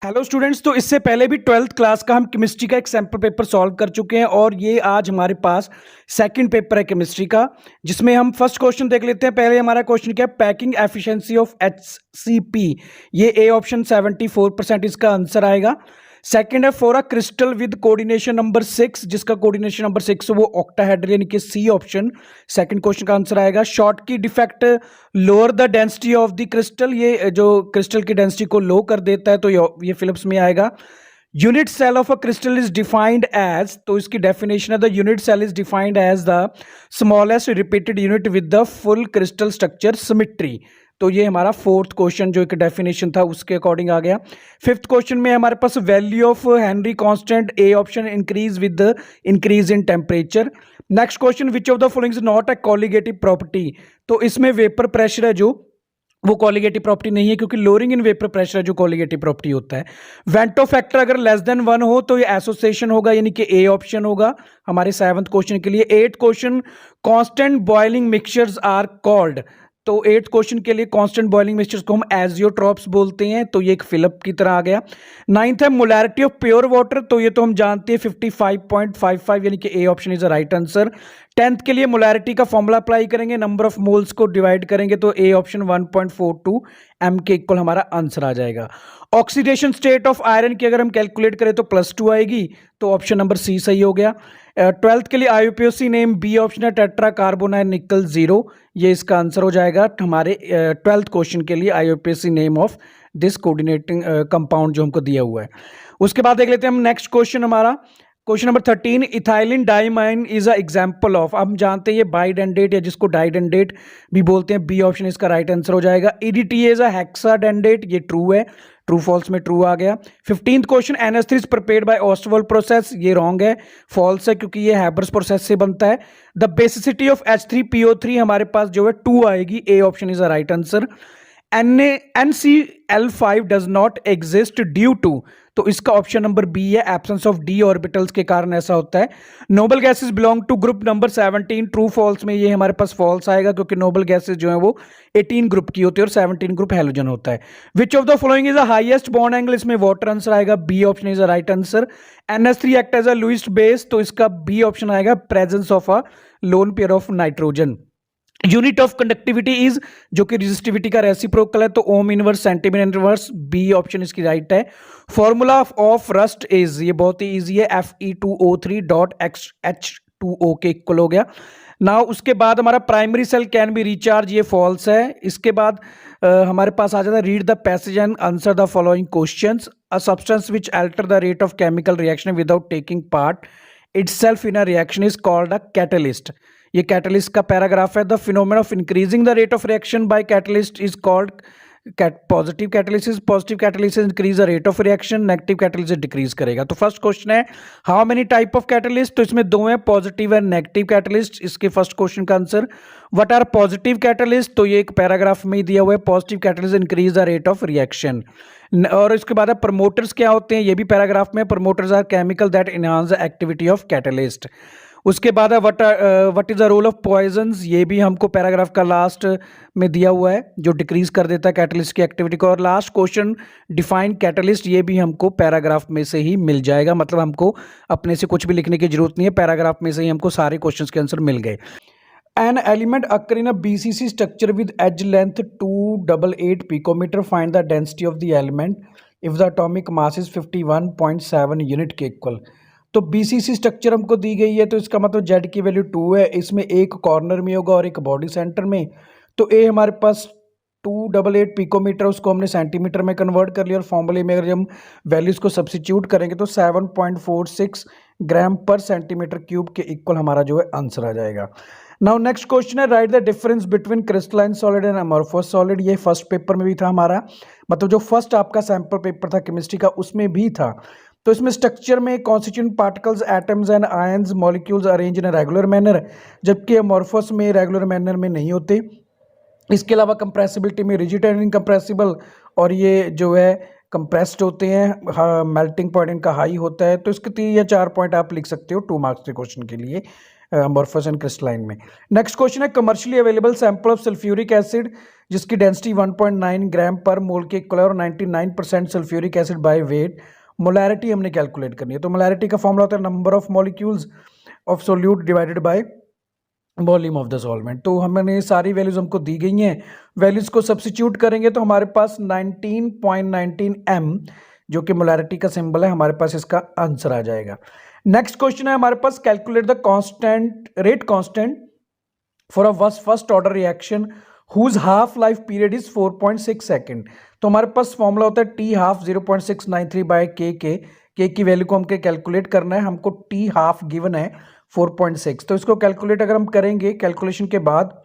Hello students. तो इससे पहले भी ट्वेल्थ क्लास का हम केमिस्ट्री का एक सैम्पल पेपर सॉल्व कर चुके हैं और ये आज हमारे पास सेकंड पेपर है केमिस्ट्री का, जिसमें हम फर्स्ट क्वेश्चन देख लेते हैं। पहले हमारा क्वेश्चन क्या है, पैकिंग एफिशिएंसी ऑफ HCP। ये ए ऑप्शन 74% इसका आंसर आएगा। सेकंड है for a crystal with coordination number 6, जिसका कोऑर्डिनेशन नंबर 6 वो ऑक्टाहेड्रल यानी कि सी ऑप्शन सेकंड क्वेश्चन का आंसर आएगा। शॉर्ट की defect lower the density of the crystal, ये जो क्रिस्टल की डेंसिटी को लो कर देता है, तो ये फिलिप्स में आएगा। Unit cell of a crystal is defined as, तो इसकी डेफिनेशन है the unit cell is defined as the smallest repeated unit with the full crystal structure symmetry. तो ये हमारा फोर्थ क्वेश्चन जो एक डेफिनेशन था उसके अकॉर्डिंग आ गया। फिफ्थ क्वेश्चन में हमारे पास value of Henry constant, a option increase with the increase in temperature. Next question, which of the following is not a colligative property. तो इसमें वेपर प्रेशर है जो वो कॉलिगेटिव प्रॉपर्टी नहीं है, क्योंकि लोअरिंग इन वेपर प्रेशर है जो कॉलिगेटिव प्रॉपर्टी होता है। वेंटो फैक्टर अगर लेस देन 1 हो तो ये एसोसिएशन होगा, यानी कि ए ऑप्शन होगा हमारे सेवंथ क्वेश्चन के लिए। Eight question, constant boiling mixtures are called. तो एट क्वेश्चन के लिए कांस्टेंट बॉइलिंग मिक्सचर्स को हम एजियोट्रॉप्स बोलते हैं, तो ये एक फिलअप की तरह आ गया। नाइन्थ है मोलैरिटी ऑफ प्योर वाटर, तो ये तो हम जानते हैं 55.55, यानी कि ए option is the right answer. Tenth के लिए मोलैरिटी का फॉर्मूला अप्लाई करेंगे, नंबर ऑफ मोल्स को डिवाइड करेंगे, तो ए ऑप्शन 1.42 एम के इक्वल हमारा आंसर आ जाएगा। ऑक्सीडेशन स्टेट ऑफ आयरन की अगर हम कैलकुलेट करें तो +2 आएगी, तो ऑप्शन नंबर सी सही हो गया। ट्वेल्थ के लिए IUPAC नेम बी ऑप्शन है, टेट्रा कार्बोनाइल निकल 0, ये इसका आंसर हो जाएगा हमारे ट्वेल्थ क्वेश्चन के लिए। IUPAC name of this coordinating compound जो हमको दिया हुआ है। उसके बाद देख लेते हैं हम नेक्स्ट क्वेश्चन हमारा, question number 13, ethylene diamine is a example of. अब हम जानते हैं ये बाइडेंडेट या जिसको डाइडेंडेट भी बोलते हैं, बी ऑप्शन इसका राइट आंसर हो जाएगा। EDTA इज अ हेक्साडेंडेट, ये ट्रू है, ट्रू फॉल्स में ट्रू आ गया। 15th question, NH3 is prepared by Ostwald process, ये रॉन्ग है, फॉल्स है, क्योंकि ये हैबर्स प्रोसेस से बनता है। द बेसिसिटी ऑफ H3PO3 हमारे पास जो है 2 आएगी, A option is a right answer. NaCl5 does not exist due to, तो इसका ऑप्शन नंबर बी है, एब्सेंस ऑफ डी ऑर्बिटल्स के कारण ऐसा होता है। Noble gases belong to group number 17, true false में ये हमारे पास फॉल्स आएगा, क्योंकि नोबल गैसेस जो है वो 18 ग्रुप की होती है और 17 ग्रुप हैलोजन होता है। Which of the following is the highest bond angle, इसमें वाटर आंसर आएगा, B option is the right answer. NH3 act as a Lewis base, तो इसका बी ऑप्शन आएगा, presence of a lone pair of nitrogen. Unit of conductivity is, जो कि resistivity का reciprocal है, तो ohm inverse centimetre inverse, B option इसकी right है। फॉर्मूला ऑफ रस्ट इज, ये बहुत ही इजी है, Fe2O3.H2O के इक्वल हो गया ना। उसके बाद हमारा primary cell can be recharge, ये फॉल्स है। इसके बाद हमारे पास आ जाता है, read the passage and answer the following questions. A substance which alter the rate of chemical reaction without taking part itself in a reaction is called a catalyst, ये कैटलिस्ट का पैराग्राफ है। The phenomena of increasing the rate of reaction by catalyst is called positive catalysis. Positive catalysis increase the rate of reaction, negative catalysis decrease करेगा। तो first question है, how many type of catalyst, तो इसमें 2 हैं, positive and negative catalyst. इसके first question का answer, what are positive catalyst, तो ये एक पैराग्राफ में ही दिया हुआ है, positive catalyst increase the rate of reaction. और इसके बाद प्रमोटर्स क्या होते हैं, ये भी पैराग्राफ में, promoters are chemical that enhance the activity of catalyst. उसके बाद है what is the role of poisons, ये भी हमको पैराग्राफ का लास्ट में दिया हुआ है, जो डिक्रीज कर देता है कैटलिस्ट की एक्टिविटी को। और लास्ट क्वेश्चन, डिफाइन कैटलिस्ट, ये भी हमको पैराग्राफ में से ही मिल जाएगा, मतलब हमको अपने से कुछ भी लिखने की जरूरत नहीं है, पैराग्राफ में से ही हमको सारे क्वेश्चंस के आंसर मिल गए। An element occur in a BCC structure with edge length 288 picometer. Find the density of the element if the atomic mass is 51.7 unit के इक्वल। तो BCC स्ट्रक्चर हमको दी गई है, तो इसका मतलब Z की वैल्यू 2 है, इसमें एक कॉर्नर में होगा और एक बॉडी सेंटर में। तो A हमारे पास 288 पिकोमीटर, उसको हमने सेंटीमीटर में कन्वर्ट कर लिया, और फॉर्मूले में अगर हम वैल्यूज को सब्सिट्यूट करेंगे तो 7.46 ग्राम पर सेंटीमीटर क्यूब के इक्वल हमारा जो है आंसर आ जाएगा। नाउ नेक्स्ट क्वेश्चन है, write the difference between crystalline solid and amorphous solid. ये फर्स्ट पेपर में भी था हमारा, मतलब जो फर्स्ट आपका सैंपल पेपर था केमिस्ट्री का उसमें भी था। तो इसमें स्ट्रक्चर में constituent particles, atoms and ions, molecules arrange in regular manner, जबकि अमॉर्फस में रेगुलर मैनर में नहीं होते। इसके अलावा कंप्रेसिबिलिटी में रिजिड एंड इनकम्प्रेसिबल, और ये जो है कंप्रेस्ड होते हैं, हाँ, मेल्टिंग पॉइंट इनका हाई होता है। तो इसके 3 या 4 पॉइंट आप लिख सकते हो 2 मार्क्स के क्वेश्चन के लिए। अमॉर्फस एंड क्रिस्टलाइन में। नेक्स्ट क्वेश्चन है commercially available sample of sulphuric acid जिसकी डेंसिटी 1.9 ग्राम पर मोल के इक्वल है और 99% sulphuric acid by weight, molarity हमने कैलकुलेट करनी है। तो मोलैरिटी का फॉर्मूला होता है number of molecules of solute divided by volume of the solvent. तो हमने सारी वैल्यूज हमको दी गई हैं, वैल्यूज को सब्स्टिट्यूट करेंगे तो हमारे पास 19.19 m जो कि मोलैरिटी का सिंबल है, हमारे पास इसका आंसर आ जाएगा। नेक्स्ट क्वेश्चन है हमारे पास calculate the constant rate constant for a first order reaction whose half life period is 4.6 second. तो हमारे पास फॉर्मूला होता है टी हाफ 0.693 बाय के की वैल्यू को हमको कैलकुलेट करना है, हमको टी हाफ गिवन है 4.6। तो इसको कैलकुलेट अगर हम करेंगे, कैलकुलेशन के बाद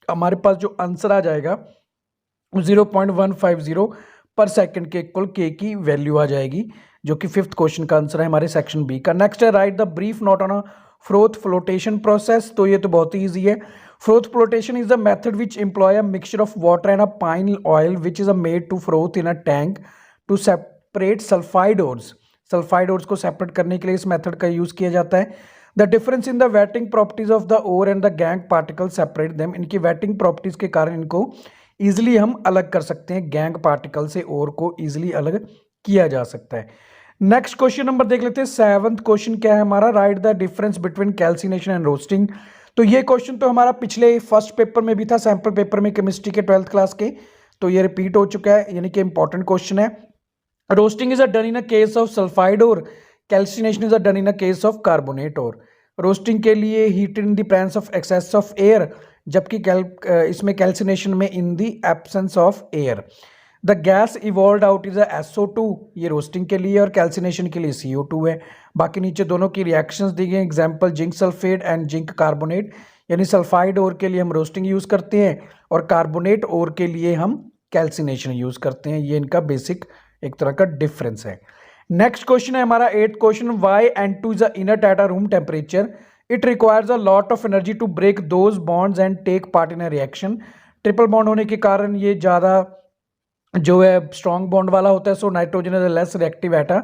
हमारे पास जो आंसर आ जाएगा 0.150 पर सेकंड के इक्वल के की वैल्यू आ जाएगी, जो कि फिफ्थ क्वेश्चन का आंसर है हमारे सेक्शन बी का। नेक्स्ट है write the brief note on a froth flotation process. तो ये तो बहुत ही ईजी है। Froth flotation is the method which employ a mixture of water and a pine oil which is a made to froth in a tank to separate sulphide ores. Sulphide ores को separate करने के लिए इस method का use किया जाता है। The difference in the wetting properties of the ore and the gangue particle separate them. इनकी वेटिंग प्रॉपर्टीज के कारण इनको इजिली हम अलग कर सकते हैं, गैंग पार्टिकल से ओर को इजिली अलग किया जा सकता है। नेक्स्ट क्वेश्चन नंबर देख लेते हैं। सेवंथ क्वेश्चन क्या है हमारा, right the difference between calcination and roasting. तो ये क्वेश्चन तो हमारा पिछले फर्स्ट पेपर में भी था, सैंपल पेपर में केमिस्ट्री के 12th क्लास के, तो ये रिपीट हो चुका है, यानी कि इंपॉर्टेंट क्वेश्चन है। Roasting is a done in a case of sulphide और calcination is a done in a case of carbonate और। रोस्टिंग के लिए heated in the presence of excess of air, जबकि इसमें कैल्सिनेशन में in the absence of air. The gas evolve out is SO2, ये roasting के लिए, और कैल्सिनेशन के लिए CO2 है। बाकी नीचे दोनों की रिएक्शंस दी गई, example zinc sulphate and zinc carbonate, यानी सल्फाइड ओर के लिए हम रोस्टिंग यूज करते हैं और कार्बोनेट ओर के लिए हम कैल्सिनेशन यूज करते हैं। ये इनका बेसिक एक तरह का डिफरेंस है। नेक्स्ट क्वेश्चन है हमारा 8th question, why N2 is inert at a room temperature, it requires a lot of energy to break those bonds and take part in a reaction. Triple bond होने के कारण ये ज़्यादा जो है स्ट्रॉन्ग बॉन्ड वाला होता है, so nitrogen is less reactive eight a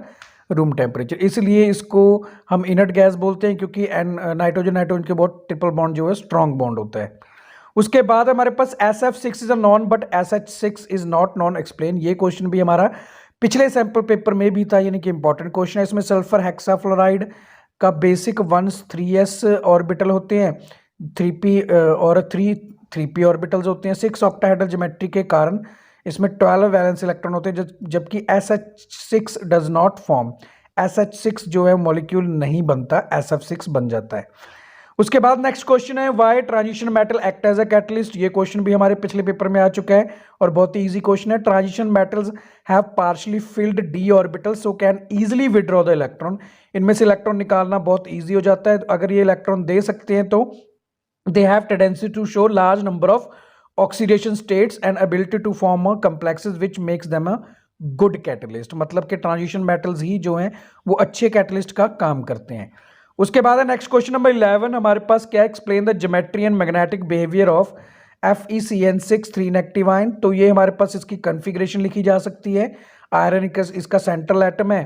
room temperature, इसलिए इसको हम इनर्ट गैस बोलते हैं, क्योंकि नाइट्रोजन के बहुत ट्रिपल बॉन्ड जो है स्ट्रॉन्ग बॉन्ड होता है। उसके बाद हमारे पास SF6 is a non but SH6 is not non explain. ये क्वेश्चन भी हमारा पिछले सैंपल पेपर में भी था, यानी कि इंपॉर्टेंट क्वेश्चन है। इसमें सल्फर हेक्साफ्लोराइड का बेसिक 1s3s ऑर्बिटल होते हैं, 3p और 3p ऑर्बिटल्स होते हैं। 6 ऑक्टाहेड्रल ज्योमेट्री के कारण इसमें 12 वैलेंस इलेक्ट्रॉन होते हैं, जबकि SH6 does not form. SH6 जो है मॉलिक्यूल नहीं बनता, SF6 बन जाता है। उसके बाद नेक्स्ट क्वेश्चन है, why transition metal act as a catalyst. ये क्वेश्चन भी हमारे पिछले पेपर में आ चुका है और बहुत ही इजी क्वेश्चन है। Transition metals have partially field d orbital so can easily withdraw the electron. इनमें से इलेक्ट्रॉन निकालना बहुत ईजी हो जाता है। अगर ये इलेक्ट्रॉन दे सकते हैं तो they have tendency to show large number of oxidation states and ability to form complexes which makes them a good catalyst. मतलब कि ट्रांजिशन मेटल्स ही जो हैं वो अच्छे कैटलिस्ट का काम करते हैं। उसके बाद है नेक्स्ट क्वेश्चन नंबर 11 हमारे पास क्या, explain the geometry and magnetic behaviour of FeCN6 3 negative ion. तो ये हमारे पास इसकी कॉन्फ़िगरेशन लिखी जा सकती है। आयरन इसका सेंट्रल एटम है,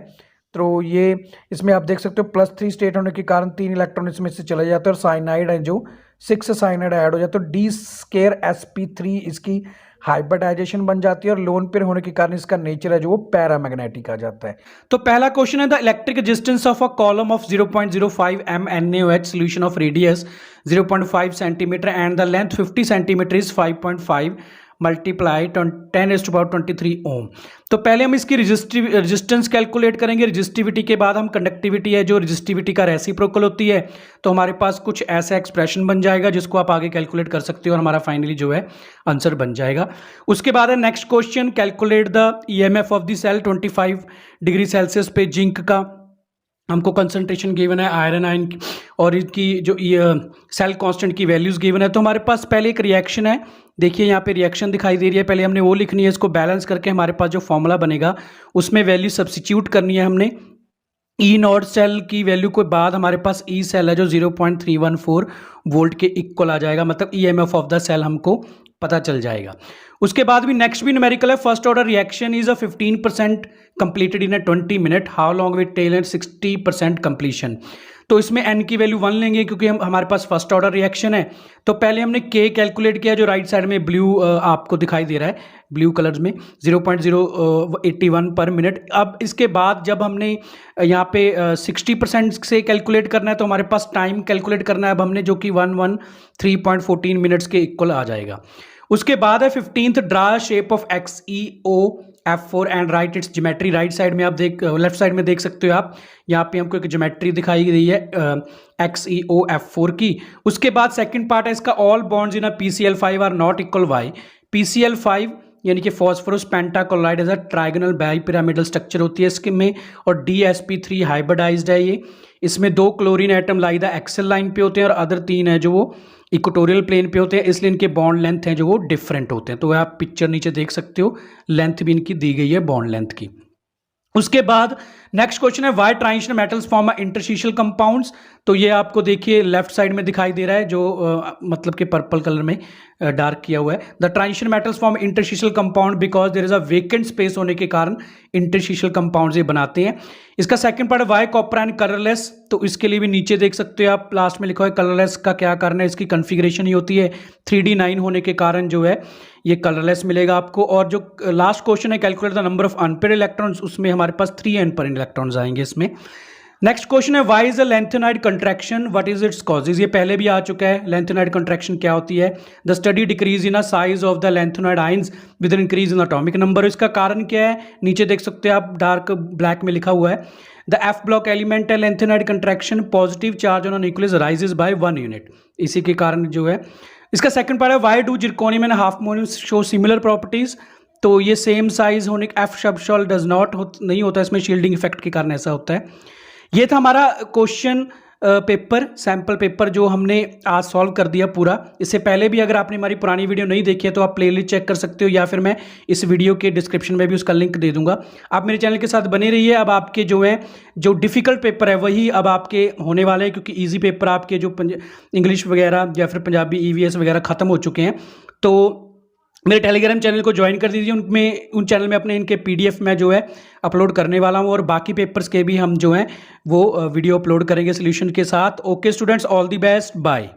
तो ये इसमें आप देख सकते हो +3 स्टेट होने के कारण 3 इलेक्ट्रॉन इसमें से चले जाते हैं और साइनाइड है जो 6 साइनाइड ऐड हो जाते हैं, तो D2sp3 इसकी हाइब्रिडाइजेशन बन जाती है और लोन पेयर होने के कारण इसका नेचर है जो वो पैरामैग्नेटिक आ जाता है। तो पहला क्वेश्चन है the electric resistance of a column of 0.05 m NaOH solution of radius 0.5 centimetre and the length 50 centimetre is 5.5 multiply 10⁻23 ओम। तो पहले हम इसकी रेजिस्टेंस कैलकुलेट करेंगे। रेजिस्टिविटी के बाद हम कंडक्टिविटी है जो रेजिस्टिविटी का रेसिप्रोकल होती है, तो हमारे पास कुछ ऐसा एक्सप्रेशन बन जाएगा जिसको आप आगे कैलकुलेट कर सकते हो और हमारा फाइनली जो है आंसर बन जाएगा। उसके बाद है next question, calculate the EMF of the cell 25 degree Celsius पे जिंक का हमको कंसंट्रेशन गिवन है, आयरन आयन और इसकी जो सेल कांस्टेंट की वैल्यूज गिवन है। तो हमारे पास पहले एक रिएक्शन है, देखिए यहाँ पे रिएक्शन दिखाई दे रही है, पहले हमने वो लिखनी है, इसको बैलेंस करके हमारे पास जो फॉर्मूला बनेगा उसमें वैल्यू सब्स्टिट्यूट करनी है हमने। E नॉट सेल की वैल्यू के बाद हमारे पास E सेल है जो 0.314 वोल्ट के इक्वल आ जाएगा, मतलब ईएमएफ ऑफ द सेल हमको पता चल जाएगा। उसके बाद भी नेक्स्ट भी न्यूमेरिकल है। First order reaction is a 15% completed in a 20 minute, how long will tell and 60% completion. तो इसमें n की वैल्यू 1 लेंगे क्योंकि हमारे पास फर्स्ट ऑर्डर रिएक्शन है। तो पहले हमने k कैलकुलेट किया जो राइट साइड में ब्लू आपको दिखाई दे रहा है, ब्लू कलर्स में 0.081 पर मिनट। अब इसके बाद जब हमने यहाँ पे 60% से कैलकुलेट करना है तो हमारे पास टाइम कैलकुलेट करना है अब हमने, जो कि 113.14 मिनट्स के इक्वल आ जाएगा। उसके बाद है 15th, draw shape of XEO F4 and right it's geometry. Right side में आप लेफ्ट साइड में देख सकते हो आप, यहाँ पे हमको एक ज्योमेट्री दिखाई गई है XEO F4 की। उसके बाद सेकंड पार्ट है इसका, all bonds in a PCl5 are not equal why. PCl5 यानी कि phosphorus pentachloride as a trigonal bipyramidal structure होती है इसके में, और DsP3 हाइब्रिडाइज्ड है ये। इसमें 2 क्लोरीन एटम लाइदा एक्सेल लाइन पे होते हैं और अदर 3 है जो वो इक्वेटोरियल प्लेन पे होते हैं, इसलिए इनके बॉन्ड लेंथ हैं जो वो डिफरेंट होते हैं। तो आप पिक्चर नीचे देख सकते हो, लेंथ भी इनकी दी गई है बॉन्ड लेंथ की। उसके बाद नेक्स्ट क्वेश्चन है, why transitional metals form a interstitial compounds. तो ये आपको देखिए लेफ्ट साइड में दिखाई दे रहा है, जो मतलब कि पर्पल कलर में डार्क किया हुआ है। The transitional metals form interstitial compound because there is a vacant space होने के कारण इंटरस्टिशियल कंपाउंड्स ये बनाते हैं। इसका सेकंड पार्ट है, व्हाई कॉपर एंड कलरलेस। तो इसके लिए भी नीचे देख सकते हो आप, लास्ट में लिखा है कलरलेस का क्या कारण है, इसकी कॉन्फ़िगरेशन ही होती है 3D9 होने के कारण जो है ये कलरलेस मिलेगा आपको। और जो लास्ट क्वेश्चन है, calculate the number of unpaired electrons, उसमें हमारे पास 3 अनपेयर्ड इलेक्ट्रॉन्स आएंगे इसमें। नेक्स्ट क्वेश्चन है, why is a lanthanide contraction, what is its causes. ये पहले भी आ चुका है, लेंथेनाइड कंट्रैक्शन क्या होती है। The study decrease in a size of the lanthanide ions with an increase in atomic number. इसका कारण क्या है, नीचे देख सकते हैं आप, डार्क ब्लैक में लिखा हुआ है। द F ब्लॉक एलिमेंट है lanthanide contraction, positive charge on nucleus rises by 1 unit, इसी के कारण जो है। इसका सेकंड पार्ट है, why do zirconium and hafnium show similar properties. तो ये सेम साइज होने के F शब्द डज नॉट नहीं होता इसमें, शील्डिंग इफेक्ट के कारण ऐसा होता है। ये था हमारा क्वेश्चन पेपर, सैम्पल पेपर जो हमने आज सॉल्व कर दिया पूरा। इससे पहले भी अगर आपने हमारी पुरानी वीडियो नहीं देखी है तो आप प्लेलिस्ट चेक कर सकते हो, या फिर मैं इस वीडियो के डिस्क्रिप्शन में भी उसका लिंक दे दूंगा। आप मेरे चैनल के साथ बने रहिए। अब आपके जो है जो डिफ़िकल्ट पेपर है वही अब आपके होने वाले हैं, क्योंकि ईजी पेपर आपके जो इंग्लिश वगैरह या फिर पंजाबी EVS वगैरह ख़त्म हो चुके हैं। तो मेरे टेलीग्राम चैनल को ज्वाइन कर दीजिए, उन चैनल में अपने इनके PDF मैं जो है अपलोड करने वाला हूँ, और बाकी पेपर्स के भी हम जो हैं वो वीडियो अपलोड करेंगे सोल्यूशन के साथ। Okay students, all the best, bye.